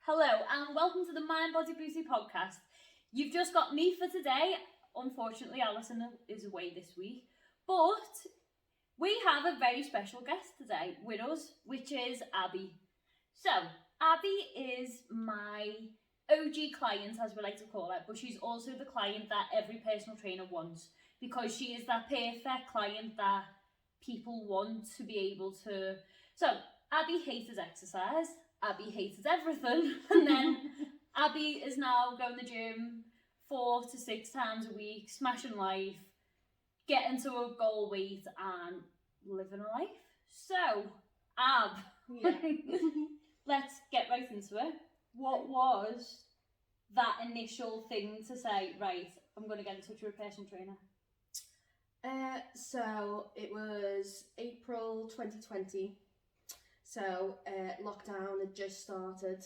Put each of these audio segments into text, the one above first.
Hello and welcome to the Mind Body Beauty podcast. You've just got me for today. Unfortunately, Alison is away this week, but we have a very special guest today with us, which is Abby. So, Abby is my OG client, as we like to call her, but she's also the client that every personal trainer wants, because she is that perfect client that people want to be able to. So, Abby hated exercise. Abby hated everything, and then Abby is now going to the gym 4 to 6 times a week, smashing life, getting to a goal weight and living a life. So, Ab, let's get right into it. What was that initial thing to say, right, I'm going to get in touch with a personal trainer? So it was April 2020. So lockdown had just started,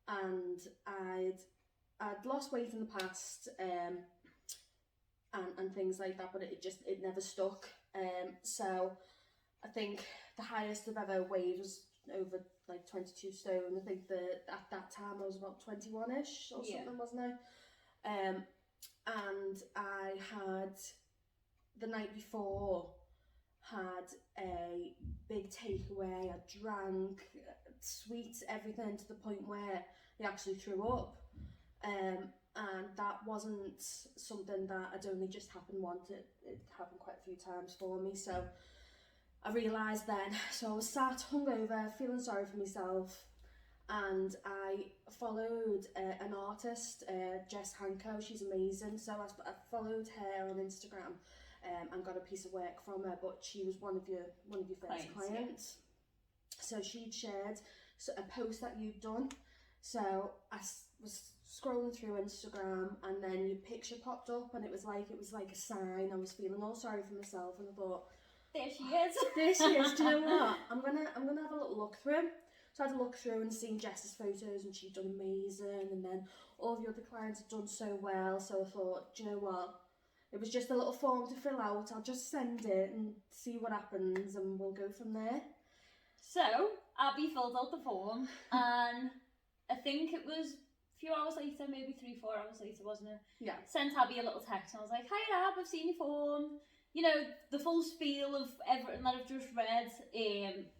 and I'd lost weight in the past, and things like that, but it never stuck. So I think the highest I've ever weighed was over like 22 stone. I think that at that time I was about 21ish or something, wasn't I? And I had the night before had a big takeaway. I drank sweets, everything, to the point where I actually threw up. And that wasn't something that had only just happened once. It happened quite a few times for me. So I realised then. So I was sat hungover, feeling sorry for myself, and I followed an artist, Jess Hanko. She's amazing. So I followed her on Instagram. And got a piece of work from her, but she was one of your first clients. Yeah. So she'd shared a post that you'd done. So I was scrolling through Instagram, and then your picture popped up, and it was like a sign. I was feeling all sorry for myself, and I thought, there she is. There she is. Do you know what? I'm gonna have a little look through. So I had a look through and seen Jess's photos, and she'd done amazing, and then all the other clients had done so well. So I thought, do you know what? It was just a little form to fill out. I'll just send it and see what happens, and we'll go from there. So, Abby filled out the form, and I think it was a few hours later, maybe 3-4 hours later, wasn't it? Yeah. Sent Abby a little text, and I was like, hi Ab, I've seen your form. You know, the full spiel of everything that I've just read,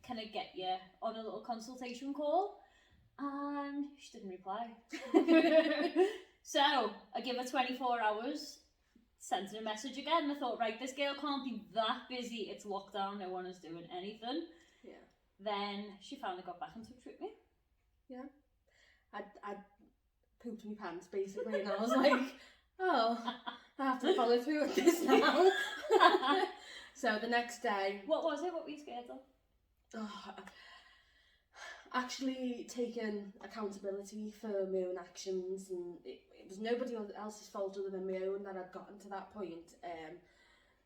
can I get you on a little consultation call? And she didn't reply. So, I give her 24 hours. Sent her a message again, and I thought, right, this girl can't be that busy. It's lockdown, no one is doing anything. Yeah. Then she finally got back in touch with me. Yeah. I pooped my pants, basically, and I was like, oh, I have to follow through with this now. So the next day... What was it? What were you scared of? Oh, actually taking accountability for my own actions, and it was nobody else's fault other than my own that I'd gotten to that point.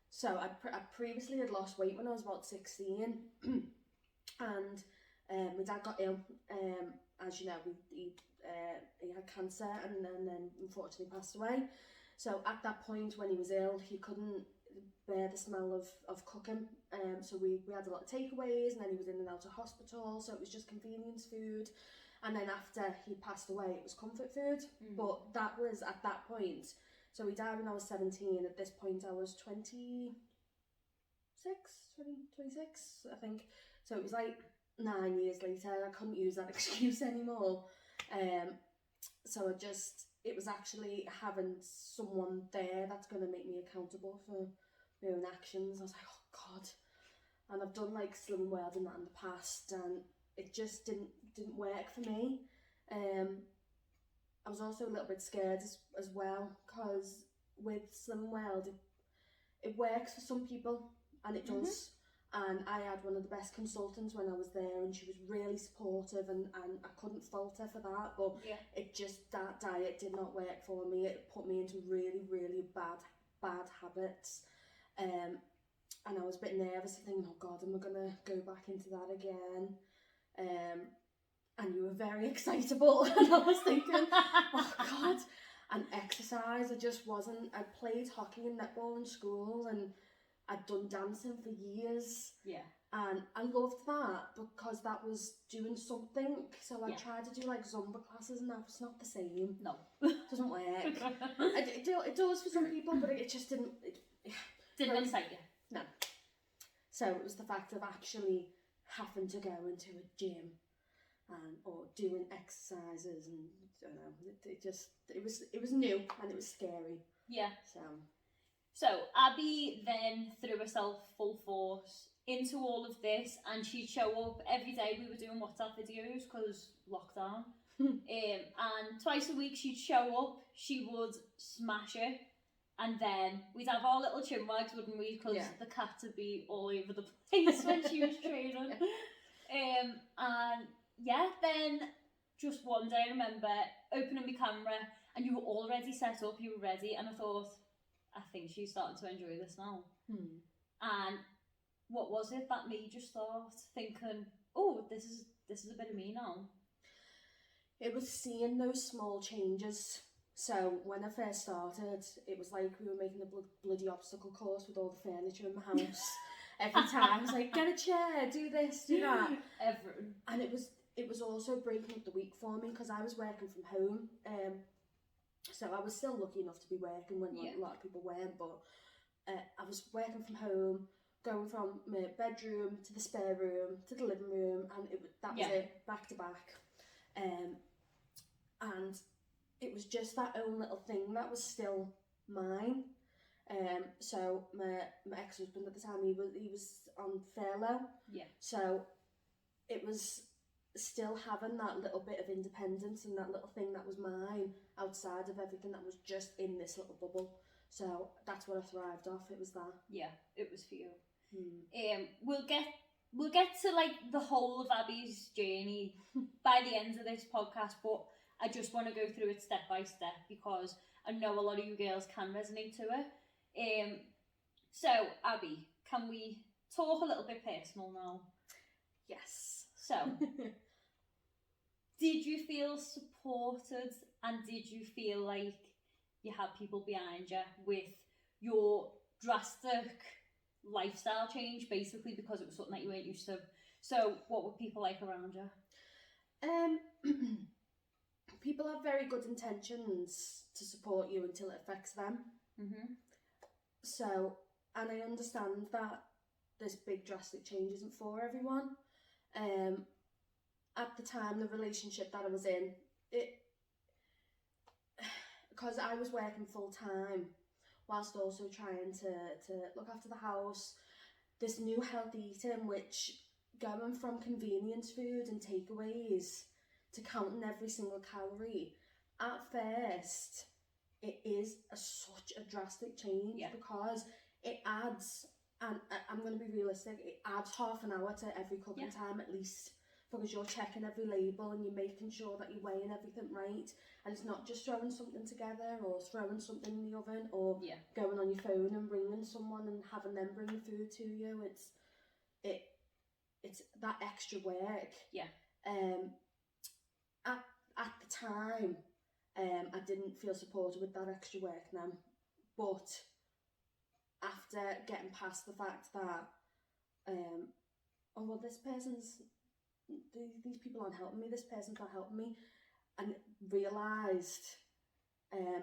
So I previously had lost weight when I was about 16, and my dad got ill. As you know, he had cancer, and then unfortunately passed away. So at that point, when he was ill, he couldn't bear the smell of cooking. So we had a lot of takeaways, and then he was in and out of hospital, so it was just convenience food. And then after he passed away, it was comfort food. But that was at that point. So he died when I was 17. At this point, I was 26, I think. So it was like 9 years later. I couldn't use that excuse anymore. So it was actually having someone there that's going to make me accountable for my own actions. I was like, oh God. And I've done like Slimming World and that in the past, and it just didn't work for me. I was also a little bit scared as well, because with Slimming World, it works for some people, and it does. And I had one of the best consultants when I was there, and she was really supportive, and I couldn't fault her for that. But it just, that diet did not work for me. It put me into really, really bad habits. And I was a bit nervous, thinking, oh God, am I going to go back into that again? And you were very excitable, and I was thinking, oh God. And exercise, I just wasn't. I played hockey and netball in school, and I'd done dancing for years. Yeah. And I loved that because that was doing something. So I tried to do like Zumba classes and that was not the same. No. It doesn't work. It does for some people, but it just didn't. Didn't excite you? No. So it was the fact of actually having to go into a gym or doing exercises, and I don't know, it was new and it was scary. Yeah. So Abby then threw herself full force into all of this, and she'd show up every day. We were doing WhatsApp videos because lockdown. And twice a week she'd show up, she would smash it, and then we'd have our little chin wags, wouldn't we? Because the cat would be all over the place when she was training. And yeah, then just one day I remember opening my camera and you were already set up, you were ready, and I thought, I think she's starting to enjoy this now. And what was it that made you start thinking, oh, this is a bit of me now? It was seeing those small changes. So when I first started, it was like we were making a bloody obstacle course with all the furniture in the house. Every time I was like, get a chair, do this, do that. Everything. And it was also breaking up the week for me because I was working from home. So I was still lucky enough to be working when a lot of people weren't, but I was working from home, going from my bedroom to the spare room to the living room, and that was it, back to back. And it was just that own little thing that was still mine. So my ex-husband at the time, he was on furlough. Yeah. So it was still having that little bit of independence and that little thing that was mine outside of everything that was just in this little bubble. So that's what I thrived off. It was that. Yeah, it was for you. We'll get to like the whole of Abby's journey by the end of this podcast, but I just want to go through it step by step because I know a lot of you girls can resonate to it. So Abby, can we talk a little bit personal now? Yes. So, did you feel supported, and did you feel like you had people behind you with your drastic lifestyle change, basically, because it was something that you weren't used to? So, what were people like around you? People have very good intentions to support you until it affects them. So, and I understand that this big drastic change isn't for everyone. At the time, the relationship that I was in, because I was working full time whilst also trying to look after the house, this new healthy eating, which going from convenience food and takeaways to counting every single calorie, at first it is such a drastic change because it adds, and I'm going to be realistic, it adds half an hour to every cooking time at least, because you're checking every label and you're making sure that you're weighing everything right, and it's not just throwing something together or throwing something in the oven or going on your phone and ringing someone and having them bring the food to you. It's that extra work. At the time, I didn't feel supported with that extra work now, but after getting past the fact that these people aren't helping me, this person's not helping me, and realised,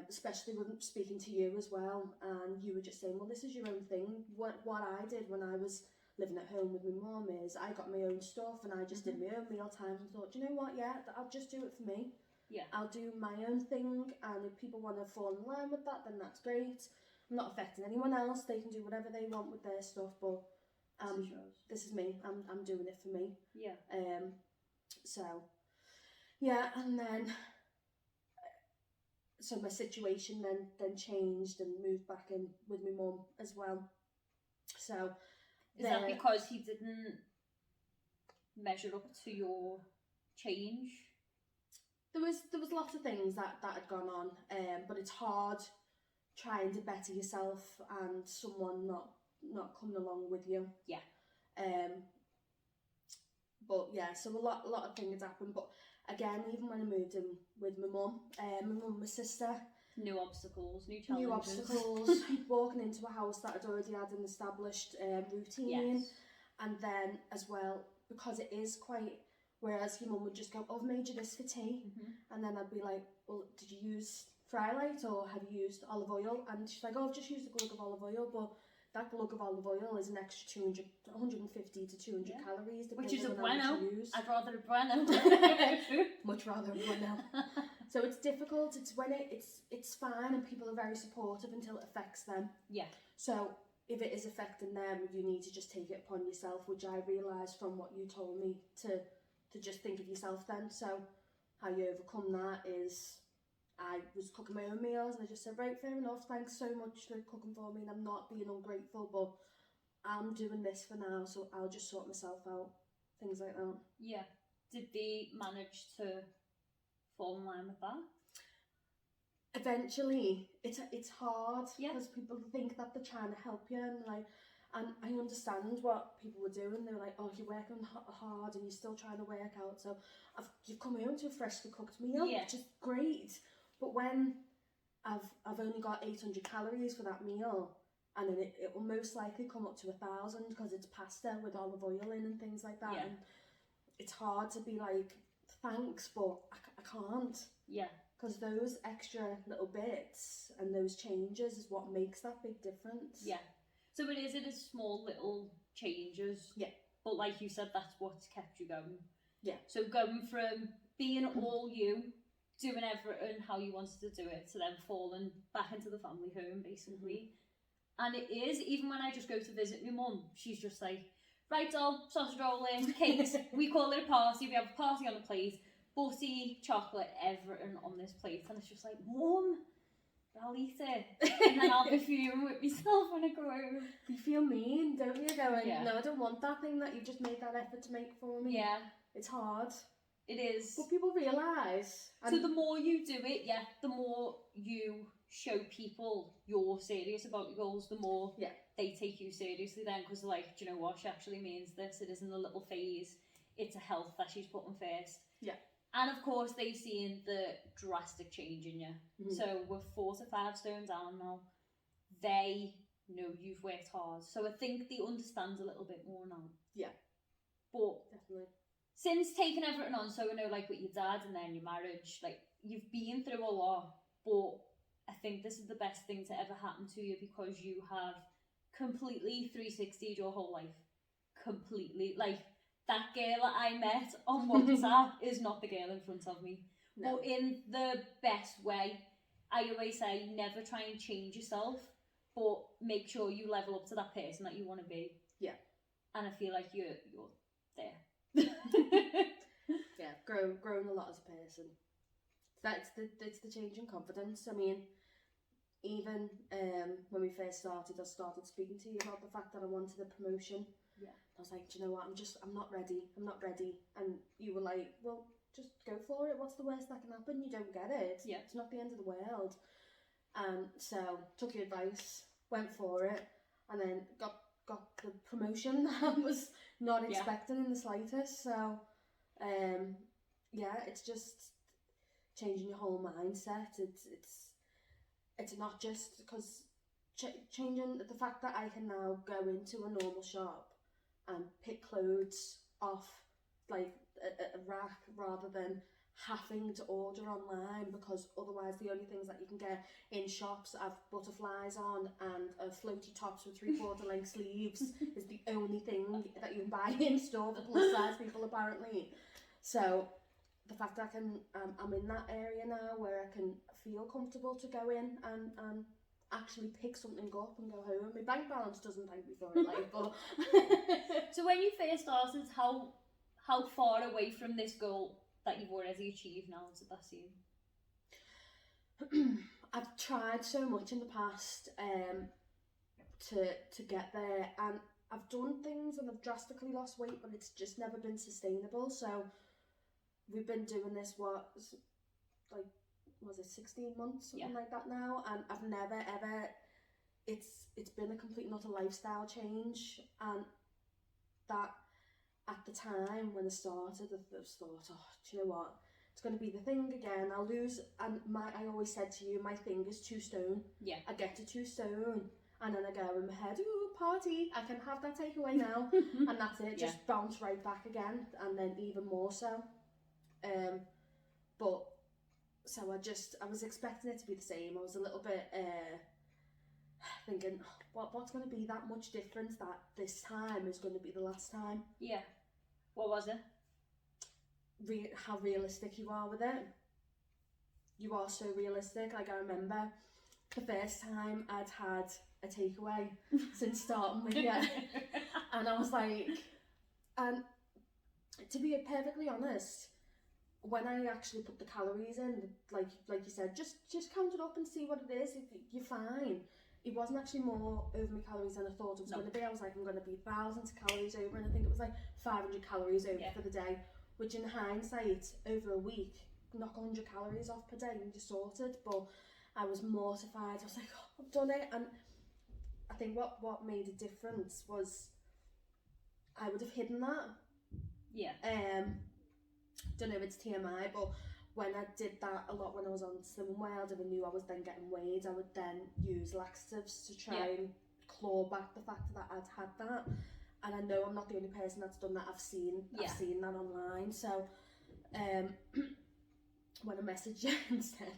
especially with speaking to you as well, and you were just saying, well, this is your own thing. What I did when I was living at home with my mum is I got my own stuff and I just did my own meal times and thought, you know what, I'll just do it for me. I'll do my own thing, and if people want to fall in line with that, then that's great. I'm not affecting anyone else. They can do whatever they want with their stuff, but this is me. I'm doing it for me. So and then so my situation then changed and moved back in with my mum as well. So is that because he didn't measure up to your change? There was lots of things that had gone on, but it's hard trying to better yourself and someone not coming along with you. But so a lot of things happened. But again, even when I moved in with my mum, my sister, new obstacles, new challenges. Walking into a house that had already had an established routine, And then as well, because it is quite, whereas your mum would just go, oh, I've made you this for tea, and then I'd be like, well, did you use Frylight or have you used olive oil? And she's like, oh, I've just used a glug of olive oil, but that glug of olive oil is an extra 150 to 200 calories, which is a depending on how bueno. much you use. I'd rather a bueno. Much rather a bueno. So it's difficult. It's when it's fine and people are very supportive until it affects them. Yeah. So if it is affecting them, you need to just take it upon yourself, which I realised from what you told me to just think of yourself then. So how you overcome that is, I was cooking my own meals and I just said, right, fair enough, thanks so much for cooking for me, and I'm not being ungrateful, but I'm doing this for now, so I'll just sort myself out. Things like that. Yeah. Did they manage to fall in line with that? Eventually, it's hard Yeah. because people think that they're trying to help you, and I understand what people were doing. They were like, oh, you're working hard and you're still trying to work out, so you've come home to a freshly cooked meal, which is great. But when I've only got 800 calories for that meal, and then it will most likely come up to 1,000 because it's pasta with olive oil in and things like that. Yeah. And it's hard to be like, thanks, but I can't. Yeah. Because those extra little bits and those changes is what makes that big difference. Yeah. So it is small little changes. Yeah. But like you said, that's what's kept you going. Yeah. So going from being all you, doing everything how you wanted to do it, to then falling back into the family home, basically. And it is, even when I just go to visit my mum, she's just like, right, doll, sausage roll in, cakes, we call it a party, we have a party on the plate, butty, chocolate, everything on this plate. And it's just like, Mum, I'll eat it. And then I'll be fuming with myself when I go home. You feel mean, don't you? Going, Yeah. no, I don't want that thing that you've just made that effort to make for me. Yeah. It's hard. It is. But people realise. So the more you do it, yeah, the more you show people you're serious about your goals, the more they take you seriously then, because they're like, do you know what, she actually means this, it isn't a little phase, it's a health that she's putting first. Yeah. And of course they've seen the drastic change in you. So we're 4 to 5 stone down now. They know you've worked hard. So I think they understand a little bit more now. Yeah. But definitely. Since taking everything on, so I know like with your dad and then your marriage, like you've been through a lot, but I think this is the best thing to ever happen to you because you have completely 360'd your whole life. Completely. Like, that girl that I met on WhatsApp is not the girl in front of me. No. But in the best way. I always say, never try and change yourself, but make sure you level up to that person that you want to be. Yeah. And I feel like you're there. Yeah, grown a lot as a person. It's the change in confidence. I mean, even when we first started, I started speaking to you about the fact that I wanted a promotion. Yeah. I was like, do you know what, I'm not ready. And you were like, well, just go for it. What's the worst that can happen? You don't get it. Yeah. It's not the end of the world. So took your advice, went for it, and then got the promotion that I was not expecting in the slightest. So, yeah, it's just changing your whole mindset. It's not just because changing the fact that I can now go into a normal shop and pick clothes off like a rack rather than having to order online, because otherwise the only things that you can get in shops have butterflies on and floaty tops with 3/4 length sleeves is the only thing that you can buy in store for plus size people apparently. So the fact that I'm in that area now where I can feel comfortable to go in and actually pick something up and go home. My bank balance doesn't thank me for it, like, but So when you first started, how far away from this goal that you've already achieved now did that seem? I've tried so much in the past to get there, and I've done things and I've drastically lost weight, but it's just never been sustainable. So we've been doing this, was it 16 months, something like that now, and I've never ever, it's been a complete and utter lifestyle change, and that at the time when I started, I thought, oh, do you know what, it's going to be the thing again, I'll lose, and I always said to you, my thing is 2 stone. Yeah. I get to 2 stone, And then I go in my head, ooh, party, I can have that takeaway now. And that's it, just bounce right back again, and then even more so. But, so I was expecting it to be the same. I was a little bit thinking, what's going to be that much difference that this time is going to be the last time? Yeah. What was it? How realistic you are with it. You are so realistic. Like, I remember the first time I'd had a takeaway since starting with you, and I was like, and to be perfectly honest, when I actually put the calories in, like you said, just count it up and see what it is. You're fine. It wasn't actually more over my calories than I thought it was going to be. I was like, I'm going to be thousands of calories over, and I think it was like 500 calories over for the day, which in hindsight, over a week, knock 100 calories off per day and you're sorted. But I was mortified. I was like, oh, I've done it. And I think what made a difference was I would have hidden that. Yeah. Don't know if it's TMI, but when I did that a lot when I was on Slimming World, and I knew I was then getting weighed, I would then use laxatives to try and claw back the fact that I'd had that. And I know I'm not the only person that's done that. I've seen that online. So when I messaged you and said,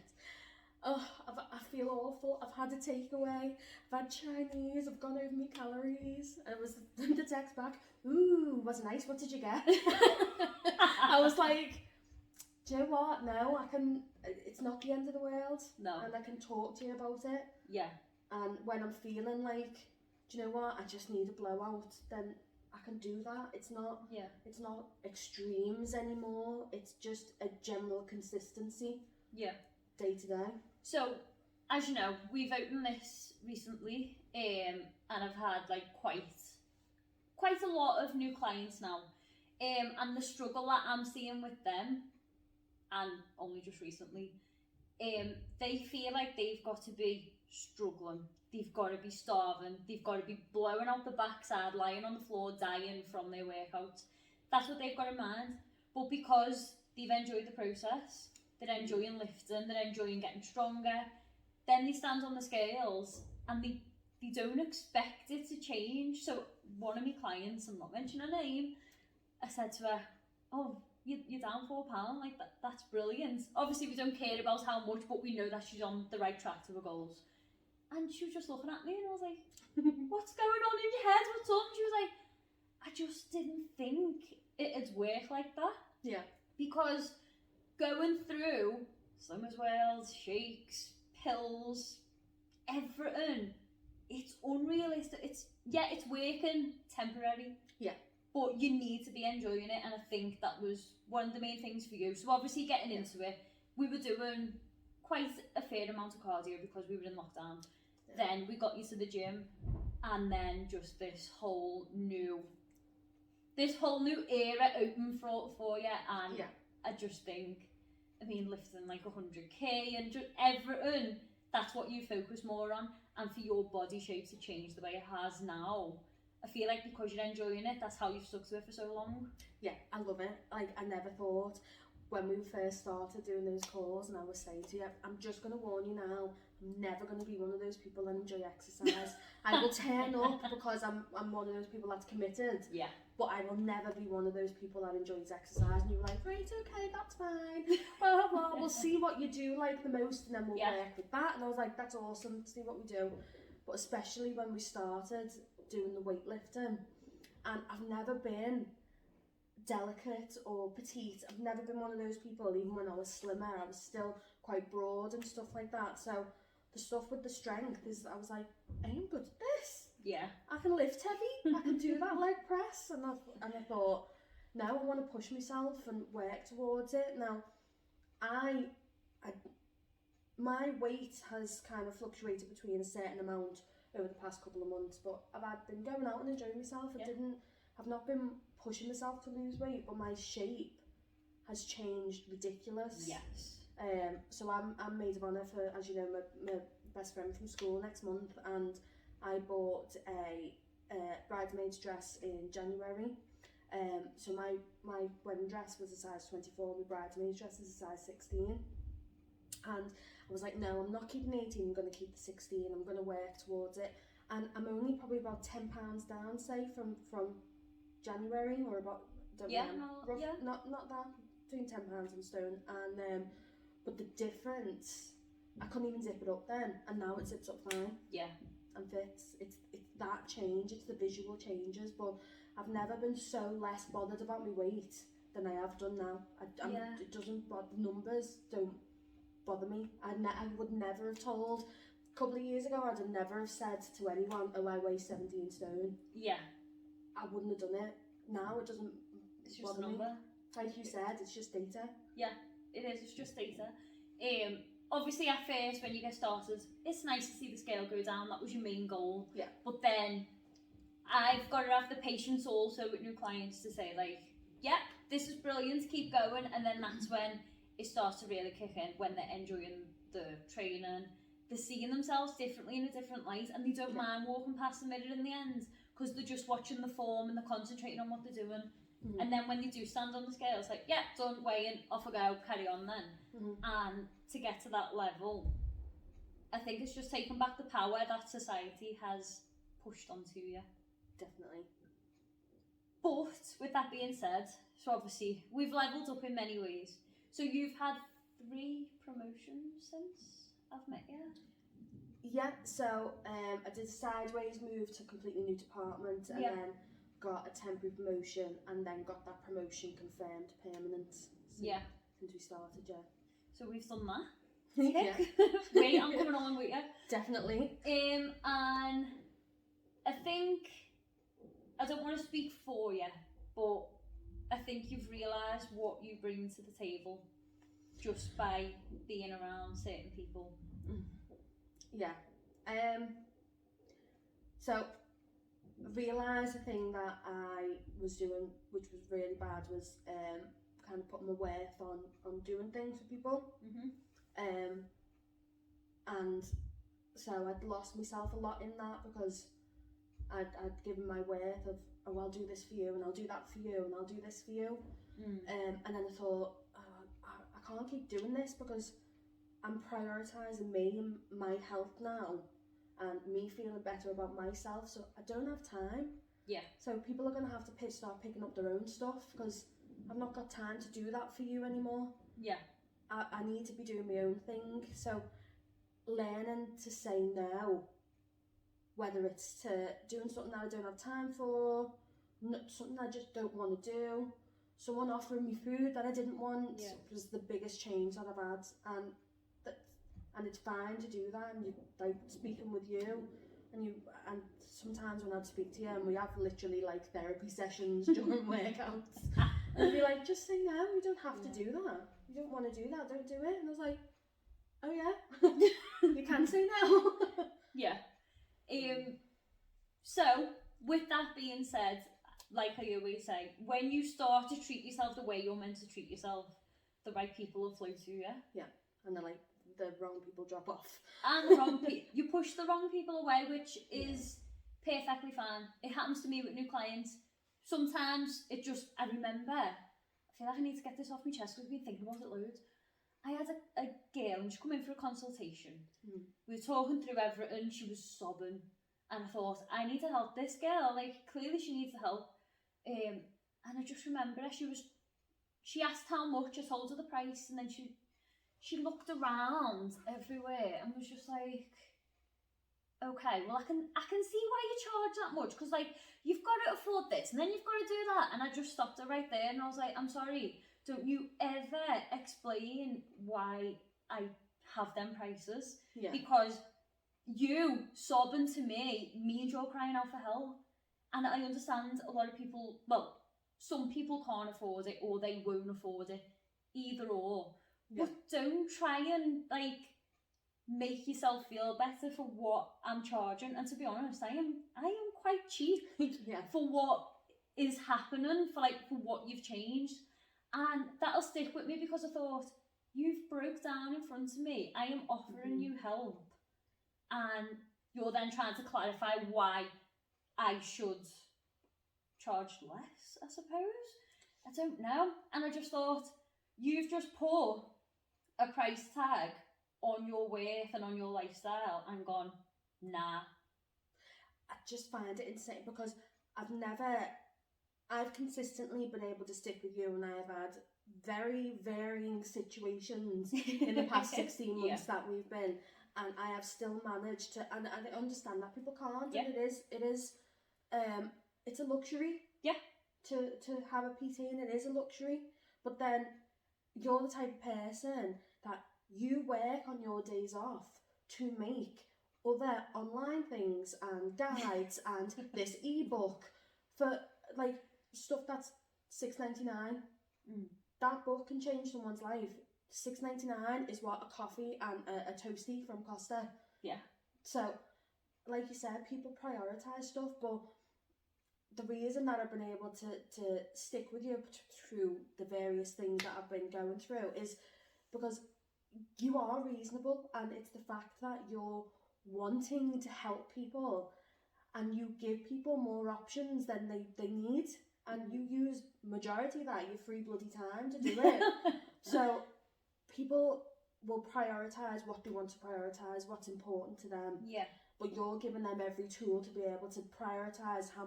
oh, I feel awful, I've had a takeaway, I've had Chinese, I've gone over my calories, and it was the text back, ooh, was nice, what did you get? I was like, do you know what, no, it's not the end of the world, and I can talk to you about it, and when I'm feeling like, do you know what, I just need a blowout, then I can do that. It's not extremes anymore, it's just a general consistency day to day. So, as you know, we've opened this recently, and I've had like quite a lot of new clients now, and the struggle that I'm seeing with them, and only just recently, they feel like they've got to be struggling, they've got to be starving, they've got to be blowing out the backside, lying on the floor, dying from their workout. That's what they've got in mind. But because they've enjoyed the process, they're enjoying lifting, they're enjoying getting stronger, then they stand on the scales and they don't expect it to change. So one of my clients, I'm not mentioning her name, I said to her, oh, you're down £4, like that's brilliant. Obviously we don't care about how much, but we know that she's on the right track to her goals. And she was just looking at me and I was like, what's going on in your head, what's up? And she was like, I just didn't think it'd work like that. Yeah. Because going through Slimmers World, shakes, pills, everything, it's unrealistic. It's working temporary. Yeah. But you need to be enjoying it, and I think that was one of the main things for you. So obviously getting into it, we were doing quite a fair amount of cardio because we were in lockdown. Yeah. Then we got you to the gym, and then just this whole new era open for you, and I just think, I mean, lifting like 100k and just everything, that's what you focus more on. And for your body shape to change the way it has now, I feel like because you're enjoying it, that's how you've stuck to it for so long. Yeah, I love it. Like, I never thought, when we first started doing those calls, and I was saying to you, I'm just going to warn you now, I'm never going to be one of those people that enjoy exercise. I will turn up because I'm one of those people that's committed. Yeah. But I will never be one of those people that enjoys exercise. And you were like, right, okay, that's fine. Well, we'll see what you do like the most, and then we'll work with that. And I was like, that's awesome, see what we do. But especially when we started doing the weightlifting, and I've never been delicate or petite. I've never been one of those people. Even when I was slimmer, I was still quite broad and stuff like that. So the stuff with the strength is, I was like, I am good at this. Yeah. I can lift heavy, I can do that leg press. And I thought, no, I want to push myself and work towards it. Now, my weight has kind of fluctuated between a certain amount over the past couple of months, but I've been going out and enjoying myself. I've not been pushing myself to lose weight, but my shape has changed ridiculous. Yes. So I'm maid of honour for, as you know, my best friend from school next month, and I bought a bridesmaid's dress in January. So my wedding dress was a size 24, my bridesmaid's dress is a size 16. And I was like, no, I'm not keeping 18, I'm going to keep the 16, I'm going to work towards it. and I'm only probably about £10 down, say, from January, or about, don't Yeah, know, no, yeah. not that, between £10 and stone, and but the difference, I couldn't even zip it up then, and now it zips up fine. Yeah. And fits. It's that change, it's the visual changes, but I've never been so less bothered about my weight than I have done now. It doesn't, the numbers don't bother me. I would never have told, a couple of years ago, I'd have never have said to anyone, oh, I weigh 17 stone. Yeah. I wouldn't have done it. Now it doesn't It's just bother a number. Me. Like you said, it's just data. Yeah, it is. It's just data. Obviously at first when you get started, it's nice to see the scale go down. That was your main goal. Yeah. But then I've got to have the patience also with new clients to say like, yeah, this is brilliant, keep going, and then that's when it starts to really kick in, when they're enjoying the training, they're seeing themselves differently in a different light, and they don't mind walking past the mirror in the end because they're just watching the form and they're concentrating on what they're doing. Mm-hmm. And then when they do stand on the scale, it's like, yeah, done, weighing, off I go, carry on then. Mm-hmm. And to get to that level, I think it's just taking back the power that society has pushed onto you. Definitely. But with that being said, so obviously we've levelled up in many ways. So you've had 3 promotions since I've met you? Yeah, so I did a sideways move to a completely new department, and then got a temporary promotion, and then got that promotion confirmed permanent. Since we started, yeah. So we've done that. Yeah. Wait, I'm coming along with you. Definitely. And I think, I don't want to speak for you, but I think you've realised what you bring to the table just by being around certain people. Yeah. So realised the thing that I was doing, which was really bad, was kind of putting my worth on doing things for people. Mm-hmm. And so I'd lost myself a lot in that, because I'd given my worth of, oh, I'll do this for you, and I'll do that for you, and I'll do this for you. And then I thought, I can't keep doing this, because I'm prioritising me and my health now, and me feeling better about myself, so I don't have time. Yeah. So people are going to have to start picking up their own stuff, because I've not got time to do that for you anymore. Yeah. I need to be doing my own thing, so learning to say no, whether it's to doing something that I don't have time for, something I just don't want to do, someone offering me food that I didn't want, was the biggest change that I've had, and it's fine to do that. And you, like, speaking with you, and sometimes when I'd speak to you, and we have literally like therapy sessions during workouts, and I'd be like, just say no, you don't have to do that, you don't want to do that, don't do it. And I was like, oh yeah, you can say no. Yeah. So with that being said, like I always say, when you start to treat yourself the way you're meant to treat yourself, the right people will flow to you. Yeah, and they're like, the wrong people drop off. And the wrong you push the wrong people away, which is perfectly fine. It happens to me with new clients. Sometimes it just, I remember, I feel like I need to get this off my chest because we've been thinking about it loads. I had a girl, and she come in for a consultation. We were talking through everything, she was sobbing, and I thought, I need to help this girl, like, clearly she needs the help. And I just remember her, she asked how much, I told her the price, and then she looked around everywhere and was just like, okay, well I can see why you charge that much, because like, you've got to afford this, and then you've got to do that. And I just stopped her right there, and I was like, I'm sorry, don't you ever explain why I have them prices. Because you sobbing to me means you're crying out for help. And I understand a lot of people, well, some people can't afford it, or they won't afford it, either or. But don't try and like make yourself feel better for what I'm charging. And to be honest, I am quite cheap for what is happening, for what you've changed. And that'll stick with me, because I thought, you've broke down in front of me, I am offering you help, and you're then trying to clarify why I should charge less, I suppose. I don't know. And I just thought, you've just put a price tag on your worth and on your lifestyle and gone, nah. I just find it insane because I've consistently been able to stick with you, and I have had very varying situations in the past 16 months that we've been, and I have still managed to, and I understand that people can't, and it is it's a luxury to have a PT, and it is a luxury, but then you're the type of person that you work on your days off to make other online things and guides and this ebook for like stuff that's $6.99. That book can change someone's life. $6.99 is what a coffee and a toastie from Costa. Yeah. So, like you said, people prioritise stuff, but the reason that I've been able to stick with you through the various things that I've been going through is because you are reasonable, and it's the fact that you're wanting to help people and you give people more options than they need, and you use majority of that your free bloody time to do it. So people will prioritise what they want to prioritise, what's important to them. Yeah. But you're giving them every tool to be able to prioritise how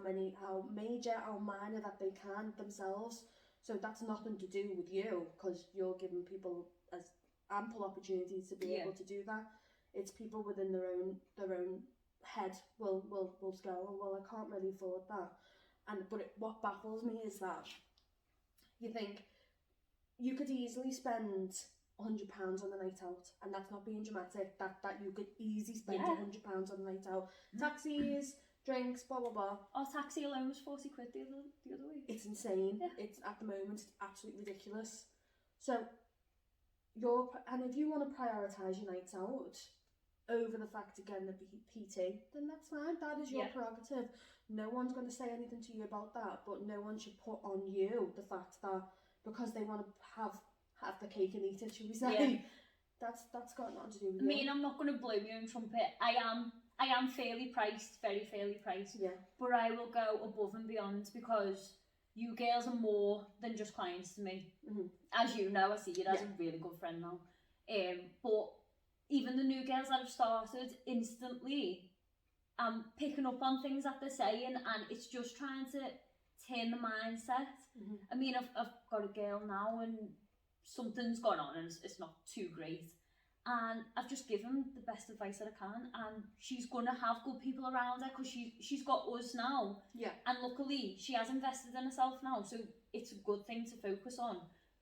major, how minor that they can themselves. So that's nothing to do with you, because you're giving people as ample opportunities to be able to do that. It's people within their own head will go, well, I can't really afford that. What baffles me is that you think you could easily spend £100 on a night out, and that's not being dramatic, that you could easily spend £100 on a night out. Taxis, drinks, blah blah blah. Our taxi alone was 40 quid the other week. It's insane. It's at the moment, it's absolutely ridiculous. So if you want to prioritise your nights out over the fact of getting the PT, then that's fine. That is your prerogative. No one's going to say anything to you about that, but no one should put on you the fact that because they want to have the cake and eat it, should we say? That's got nothing to do with you. I mean, I'm not going to blow my own trumpet. I am fairly priced, very fairly priced. Yeah. But I will go above and beyond because you girls are more than just clients to me. Mm-hmm. As you know, I see you as a really good friend now. But even the new girls that have started, instantly I'm picking up on things that they're saying, and it's just trying to turn the mindset. Mm-hmm. I mean, I've got a girl now, and something's gone on, and it's not too great. And I've just given the best advice that I can, and she's going to have good people around her because she's got us now. Yeah. And luckily, she has invested in herself now, so it's a good thing to focus on,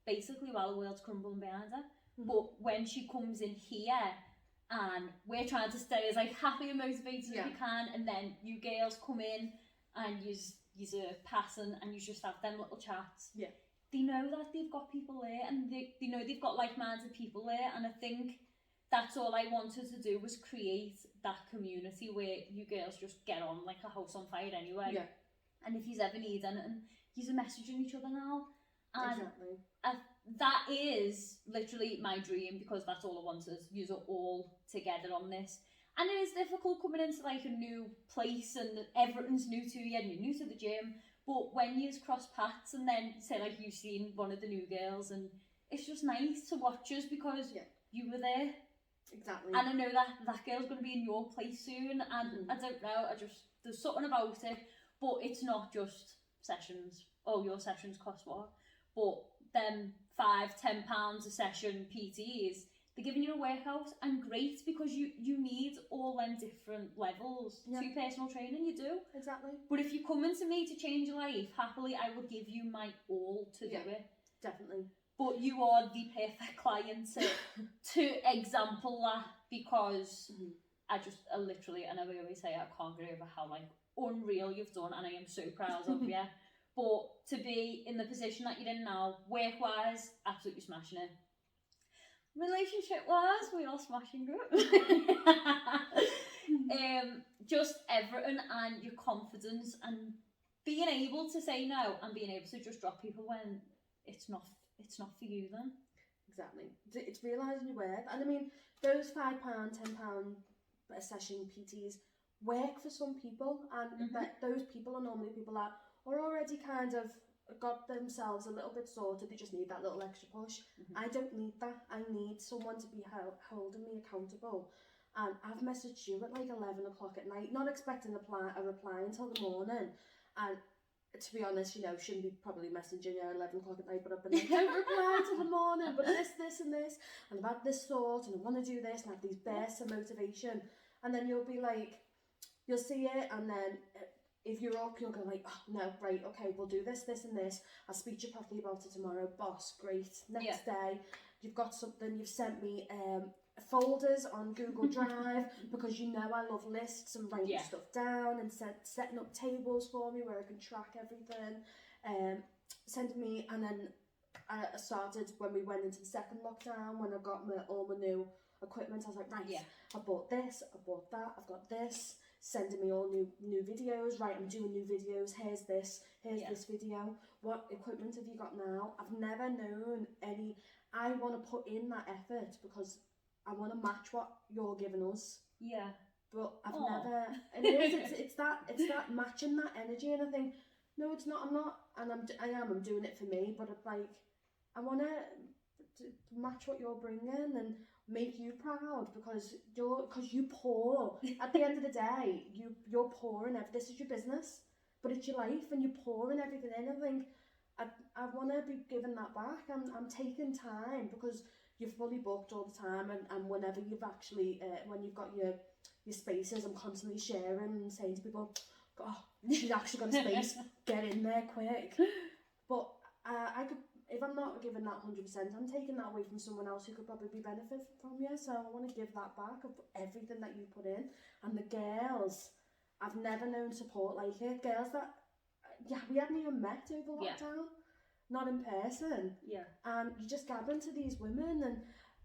basically, while the world's crumbling behind her. Mm-hmm. But when she comes in here, and we're trying to stay as like happy and motivated as we can, and then you girls come in and you're passing and you just have them little chats. Yeah. They know that they've got people there, and they know they've got like-minded people there, and I think that's all I wanted to do was create that community where you girls just get on like a house on fire anyway. Yeah. And if you ever need anything, you're messaging each other now. And exactly. That is literally my dream, because that's all I wanted. You're all together on this. And it is difficult coming into like a new place and everything's new to you and you're new to the gym. But when you cross paths and then say like you've seen one of the new girls, and it's just nice to watch us because you were there. Exactly. And I know that girl's going to be in your place soon, and I don't know, there's something about it, but it's not just sessions. Oh, your sessions cost what? But them £5-10 a session PTs, they're giving you a workout, and great, because you need all them different levels to personal training, you do. Exactly. But if you're coming to me to change your life, happily I will give you my all to do it. Definitely. But you are the perfect client to example that, because I literally, and I always say I can't get over how like unreal you've done, and I am so proud of you. But to be in the position that you're in now, work-wise, absolutely smashing it. Relationship-wise, we are smashing it. Just everything, and your confidence, and being able to say no, and being able to just drop people when it's not for you then. Exactly. It's realising your worth. And I mean, those £5, £10 a session PTs work for some people, and those people are normally people that are already kind of got themselves a little bit sorted. They just need that little extra push. I don't need that. I need someone to be holding me accountable. and I've messaged you at like 11 o'clock at night, not expecting a reply until the morning. And to be honest, you know, shouldn't be probably messaging you at 11 o'clock at night, but I've been like, don't reply till the morning, but this and this, and I've had this thought, and I want to do this, and I have these bursts of motivation. And then you'll be like, you'll see it, and then if you're up, you'll go like, oh no, right, okay, we'll do this, this and this. I'll speak to you properly about it tomorrow. Boss, great. Next day, you've got something, you've sent me folders on Google Drive because you know I love lists and writing stuff down, and setting up tables for me where I can track everything. Sending me, and then I started when we went into the second lockdown, when I got all my new equipment. I was like, right, I bought this, I bought that, I've got this. Sending me all new videos. Right, I'm doing new videos. Here's this video. What equipment have you got now? I've never known any. I want to put in that effort because I want to match what you're giving us. Yeah. But I've never. It's that matching that energy, and I think no, it's not. I'm not, and I'm doing it for me. But it's like I want to match what you're bringing and make you proud because you pour. At the end of the day, you're pouring. This is your business, but it's your life, and you're pouring everything in. I think I want to be giving that back. I'm taking time because you're fully booked all the time, and whenever you've actually when you've got your spaces, I'm constantly sharing and saying to people, oh, she's actually got a space, get in there quick. But I could, if I'm not giving that 100%, I'm taking that away from someone else who could probably benefit from you. So I want to give that back of everything that you put in. And the girls, I've never known support like it. Girls that, we hadn't even met over lockdown, not in person. Yeah. And you just gabbing to these women and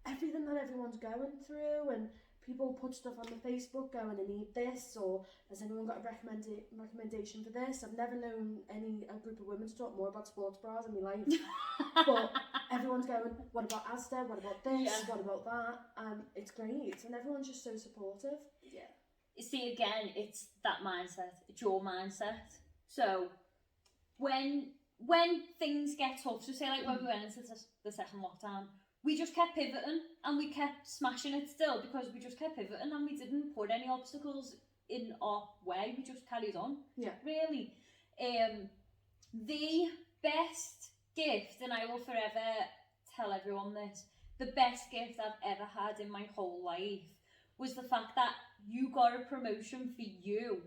everything that everyone's going through, and people put stuff on the Facebook going, I need this, or has anyone got a recommendation for this? I've never known a group of women to talk more about sports bras in my life. But everyone's going, what about Asda? What about this? Yeah. What about that? And it's great. And everyone's just so supportive. Yeah. You see, again, it's that mindset. It's your mindset. So when things get tough, so say like when we went into the second lockdown, we just kept pivoting and we kept smashing it still because we just kept pivoting and we didn't put any obstacles in our way. We just carried on. Yeah. Really. The best gift, and I will forever tell everyone this, the best gift I've ever had in my whole life was the fact that you got a promotion for you.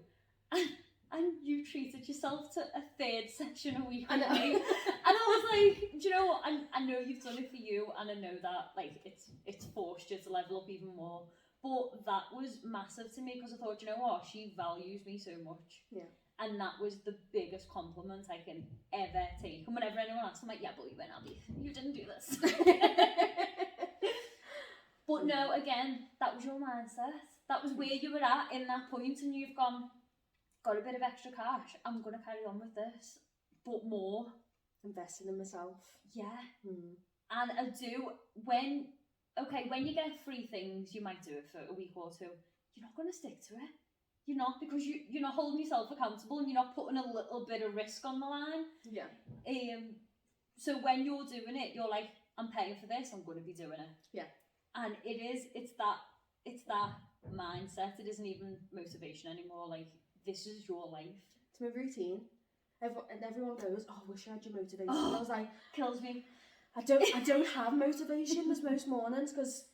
And you treated yourself to a third session a week with me. And I was like, do you know what? I know you've done it for you, and I know that like it's forced you to level up even more. But that was massive to me because I thought, you know what? She values me so much. Yeah. And that was the biggest compliment I can ever take. And whenever anyone asks, I'm like, yeah, but you went, Abby. You didn't do this. But no, again, that was your mindset. That was where you were at in that point, and you've got a bit of extra cash, I'm going to carry on with this, but more. Investing in myself. Yeah. And I do, when you get free things, you might do it for a week or two, you're not going to stick to it. You're not, because you're not holding yourself accountable and you're not putting a little bit of risk on the line. Yeah. So when you're doing it, you're like, I'm paying for this, I'm going to be doing it. Yeah. And it's that mindset. It isn't even motivation anymore. Like, this is your life. It's my routine. And everyone goes, oh, I wish I had your motivation. And I was like, kills me. I don't have motivation most mornings because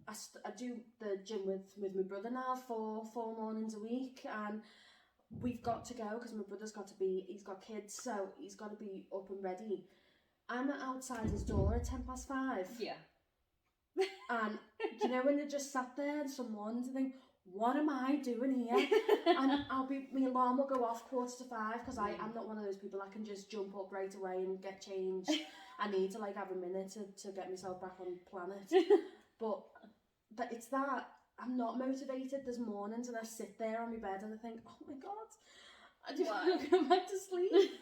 I do the gym with my brother now for 4 mornings a week, and we've got to go because my brother's he's got kids, so he's got to be up and ready. I'm outside his door at 5:10. Yeah. And you know when you're just sat there and some mornings and think, what am I doing here? And my alarm will go off 4:45 because I'm not one of those people that can just jump up right away and get changed. I need to like have a minute to get myself back on the planet. But it's that I'm not motivated. There's mornings and I sit there on my bed and I think, oh my God, I just want to go back to sleep.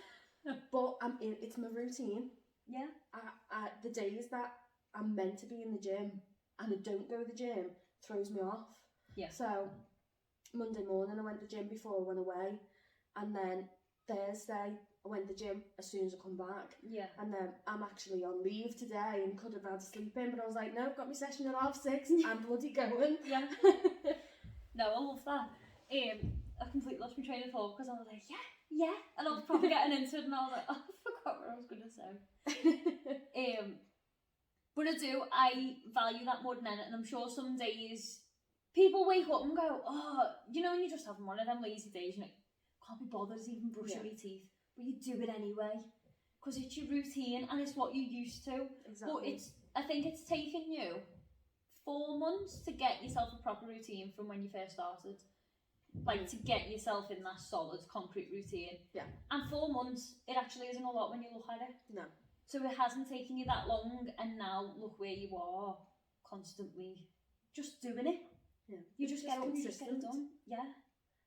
But it's my routine. Yeah. The days that I'm meant to be in the gym and I don't go to the gym throws me off. Yeah. So Monday morning I went to the gym before I went away, and then Thursday I went to the gym as soon as I come back. Yeah. And then I'm actually on leave today and could have had to sleep in, but I was like, no, I've got my session at 6:30. I'm bloody going. Yeah. No, I love that. I completely lost my train of thought because I was like, yeah. And I was probably getting into it and I was like, oh, I forgot what I was going to say. But I value that more than anything. And I'm sure some days people wake up and go, oh, you know, when you're just having one of them lazy days, you know, can't be bothered to even brushing your teeth, but you do it anyway because it's your routine and it's what you're used to. Exactly. But I think it's taken you 4 months to get yourself a proper routine from when you first started. Like, to get yourself in that solid, concrete routine. Yeah. And 4 months, it actually isn't a lot when you look at it. No. So it hasn't taken you that long, and now look where you are, constantly just doing it. Yeah. You just get it done. Yeah.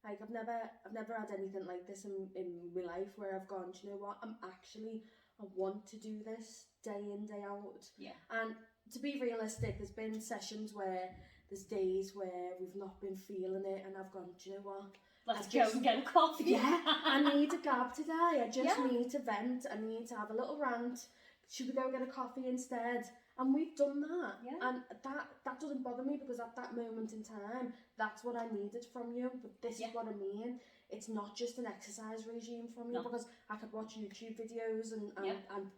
Like, I've never had anything like this in my life where I've gone, do you know what, I want to do this day in, day out. Yeah. And to be realistic, there's been sessions where there's days where we've not been feeling it and I've gone, do you know what? Let's go and get a coffee. Yeah, I need a gab today. I just need to vent. I need to have a little rant. Should we go get a coffee instead? And we've done that. Yeah. And that doesn't bother me because at that moment in time, that's what I needed from you. But this is what I mean. It's not just an exercise regime from you because I could watch YouTube videos and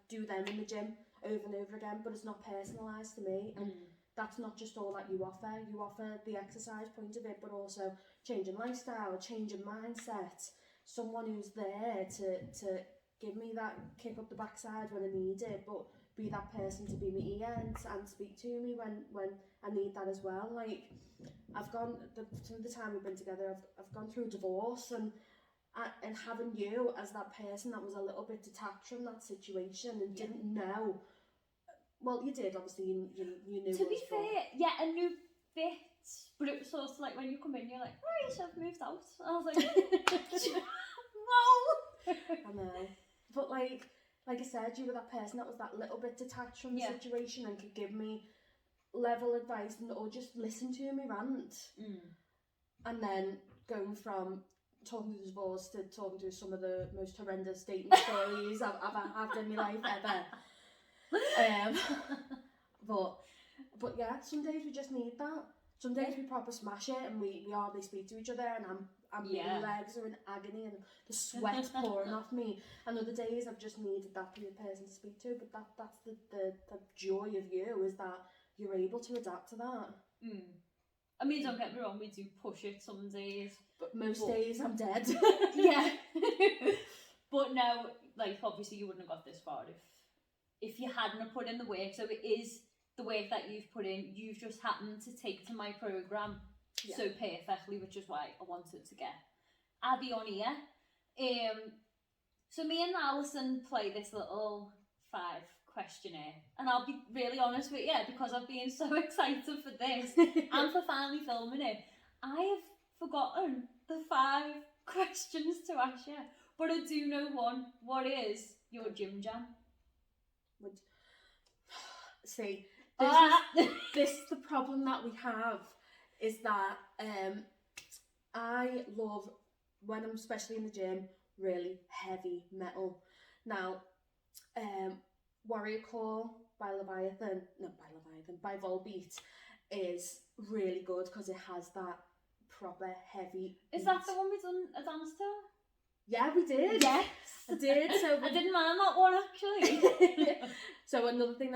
do them in the gym over and over again, but it's not personalised to me. And that's not just all that you offer. You offer the exercise point of it, but also changing lifestyle, changing mindset, someone who's there to give me that kick up the backside when I need it, but be that person to be my ear and speak to me when I need that as well. Like, I've gone, some of the time we've been together, I've gone through a divorce and having you as that person that was a little bit detached from that situation and didn't know. Well, you did, obviously, you knew. To be fair, I knew bits, but it was sort of like when you come in, you're like, right, so I've moved out. And I was like, whoa! I know. But like I said, you were that person that was that little bit detached from the situation and could give me level advice or just listen to me rant. And then going from talking to the divorce to talking to some of the most horrendous dating stories I've had in my life ever. But yeah, some days we just need that. Some days we proper smash it and we hardly speak to each other and my legs are in agony and the sweat's pouring off me. And other days I've just needed that person to speak to. But that's the joy of you, is that you're able to adapt to that. I mean, don't get me wrong, we do push it some days. But most days I'm dead. Yeah. But no, like, obviously you wouldn't have got this far if you hadn't have put in the work. So it is the work that you've put in. You've just happened to take to my programme so perfectly, which is why I wanted to get Abby on here. So me and Alison play this little 5 questionnaire, and I'll be really honest with you, because I've been so excited for this and for finally filming it, I have forgotten the 5 questions to ask you, but I do know one. What is your gym jam? See, this is the problem that we have, is that I love, when I'm especially in the gym, really heavy metal. Now, Warrior Core by Volbeat is really good because it has that proper heavy Is that the one we done a dance to? Yeah, we did. Yes, I did. So I didn't mind that one, actually. So another thing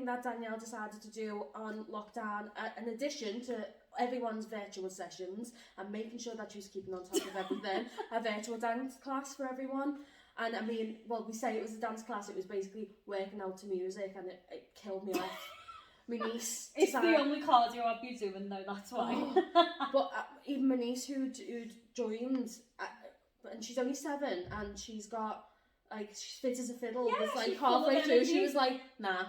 that Danielle decided to do on lockdown, in addition to everyone's virtual sessions and making sure that she's keeping on top of everything, a virtual dance class for everyone. And I mean, well, we say it was a dance class, it was basically working out to music, and it killed me off. My niece It's the only cardio I'd be doing, though, that's why. But even my niece who joined, and she's only 7, and she's got, like, she's fit as a fiddle. Yeah, was like halfway through, she was like, nah,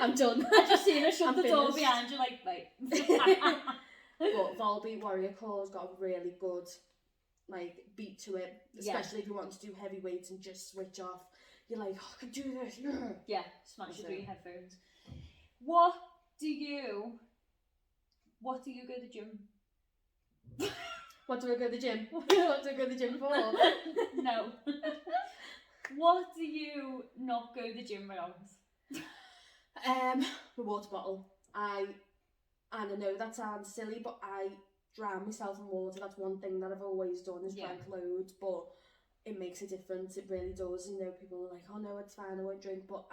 I'm done. I just seen her shut the door finished. behind you, like, wait. But Volbeat Warrior Core's got a really good, like, beat to it, especially if you want to do heavy weights and just switch off. You're like, oh, I can do this. Yeah, smash it through your headphones. What do you go to the gym? What do I go to the gym? What do I go to the gym for? No. What do you not go to the gym without? The water bottle. And I know that sounds silly, but I drown myself in water. That's one thing that I've always done, is drank loads, but it makes a difference. It really does. You know, people are like, oh no, it's fine, I won't drink, but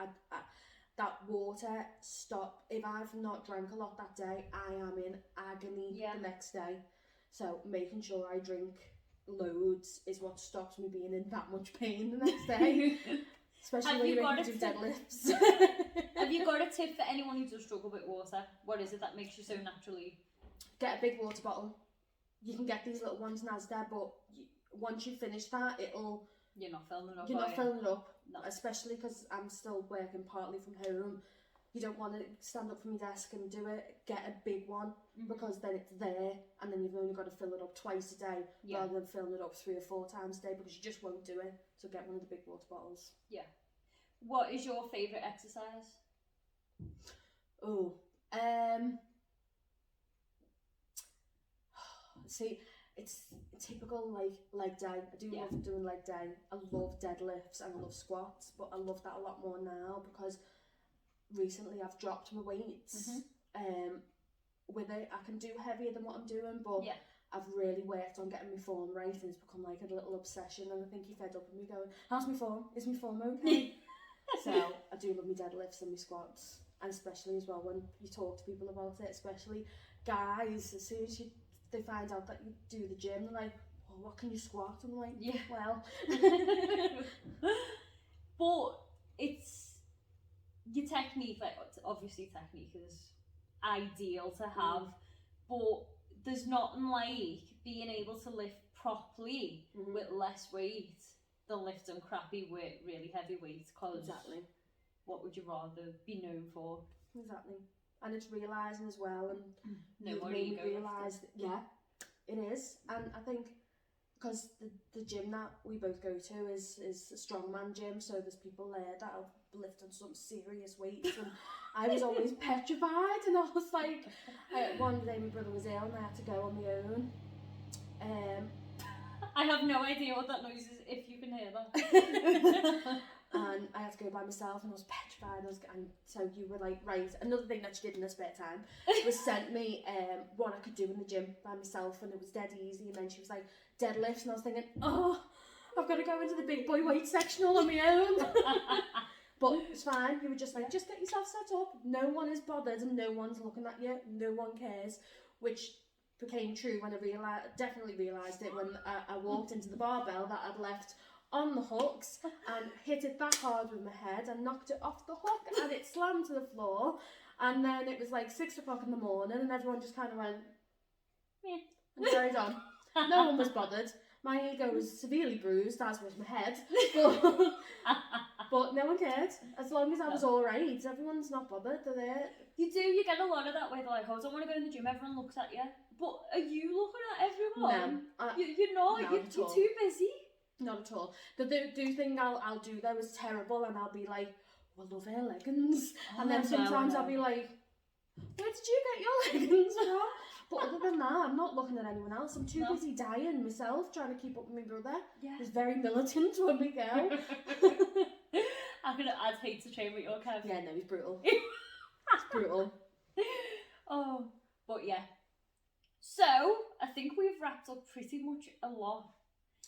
that water if I've not drank a lot that day, I am in agony the next day. So making sure I drink loads is what stops me being in that much pain the next day. Especially when you make me do deadlifts. Have you got a tip for anyone who does struggle with water? What is it that makes you so naturally? Get a big water bottle. You can get these little ones in Asda, but once you finish that, You're not filling it up. You're not filling it up. No. Especially because I'm still working partly from home. You don't want to stand up from your desk and do it. Get a big one, because then it's there, and then you've only got to fill it up twice a day rather than filling it up 3 or 4 times a day, because you just won't do it. So get one of the big water bottles. Yeah. What is your favourite exercise? See, it's typical leg day. I do love doing leg day. I love deadlifts and I love squats, but I love that a lot more now because recently I've dropped my weights. With it, I can do heavier than what I'm doing, but I've really worked on getting my form right, and it's become like a little obsession, and I think you're fed up with me going, how's my form? Is my form okay? So I do love my deadlifts and my squats, and especially as well when you talk to people about it, especially guys, as soon as they find out that you do the gym, they're like, oh, what can you squat? I'm like, well. But it's your technique, like obviously technique is ideal to have, but there's nothing like being able to lift properly with less weight than lifting crappy with really heavy weight, because what would you rather be known for? Exactly. And it's realising as well, and no more made me ego. realise that, it is. And I think because the gym that we both go to is a strongman gym, so there's people there that are lifting some serious weights, and I was always petrified, and I was like, one day my brother was ill and I had to go on my own. I have no idea what that noise is, if you can hear that. And I had to go by myself, and I was petrified, and so you were like, right, another thing that she did in her spare time was sent me what I could do in the gym by myself, and it was dead easy, and then she was like, deadlifts, and I was thinking, oh, I've got to go into the big boy weight section all on my own. But it's fine, you were just like, just get yourself set up, no one is bothered and no one's looking at you, no one cares, which became true when I definitely realised it when I walked into the barbell that I'd left on the hooks and hit it that hard with my head and knocked it off the hook, and it slammed to the floor, and then it was like 6 o'clock in the morning and everyone just kind of went and carried on. No one was bothered. My ego was severely bruised, as was my head, but no one cared. As long as I was alright, everyone's not bothered, they're there. You get a lot of that way, they're like, oh, I don't want to go in the gym, everyone looks at you. But are you looking at everyone? No. You're not, not you're too busy. Not at all. The do thing I'll do though is terrible, and I'll be like, well, love her leggings. And then sometimes I'll be like, where did you get your leggings from? But other than that, I'm not looking at anyone else. I'm too busy dying myself, trying to keep up with my brother. Yeah. He's very militant when we go. I'd hate to train with your Kev. Yeah, no, he's brutal. He's brutal. Oh, but yeah. So, I think we've wrapped up pretty much a lot.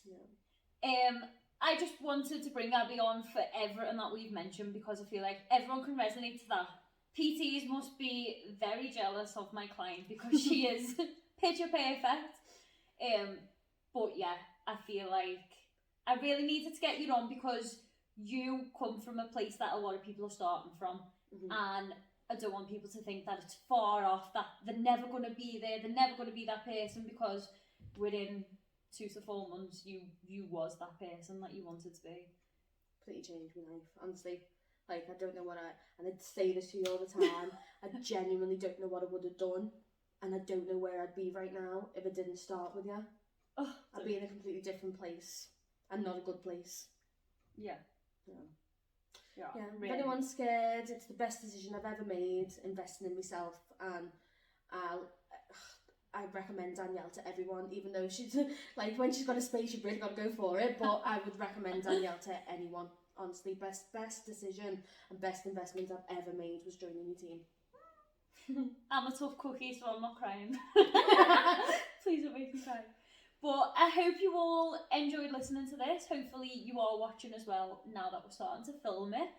Yeah. I just wanted to bring Abby on for everything that we've mentioned, because I feel like everyone can resonate to that. PTs must be very jealous of my client because she is picture perfect. But yeah, I feel like I really needed to get you on because you come from a place that a lot of people are starting from, and I don't want people to think that it's far off, that they're never going to be there, they're never going to be that person, because within 2 to 4 months you was that person that you wanted to be. Completely changed my life, honestly. Like, I don't know and I'd say this to you all the time, I genuinely don't know what I would have done, and I don't know where I'd be right now if I didn't start with you. Oh, I'd be in a completely different place, and not a good place. Yeah. Yeah, really. If anyone's scared, it's the best decision I've ever made, investing in myself, and I'd recommend Danielle to everyone, even though she's like, when she's got a space, you've really got to go for it. But I would recommend Danielle to anyone. Honestly, best decision and best investment I've ever made was joining your team. I'm a tough cookie, so I'm not crying. Please don't make me cry. But I hope you all enjoyed listening to this. Hopefully you are watching as well now that we're starting to film it.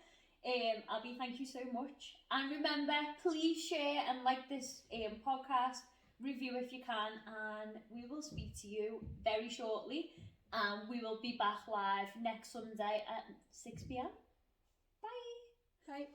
Abby, thank you so much. And remember, please share and like this podcast, review if you can, and we will speak to you very shortly. And we will be back live next Sunday at 6 p.m. Bye. Bye.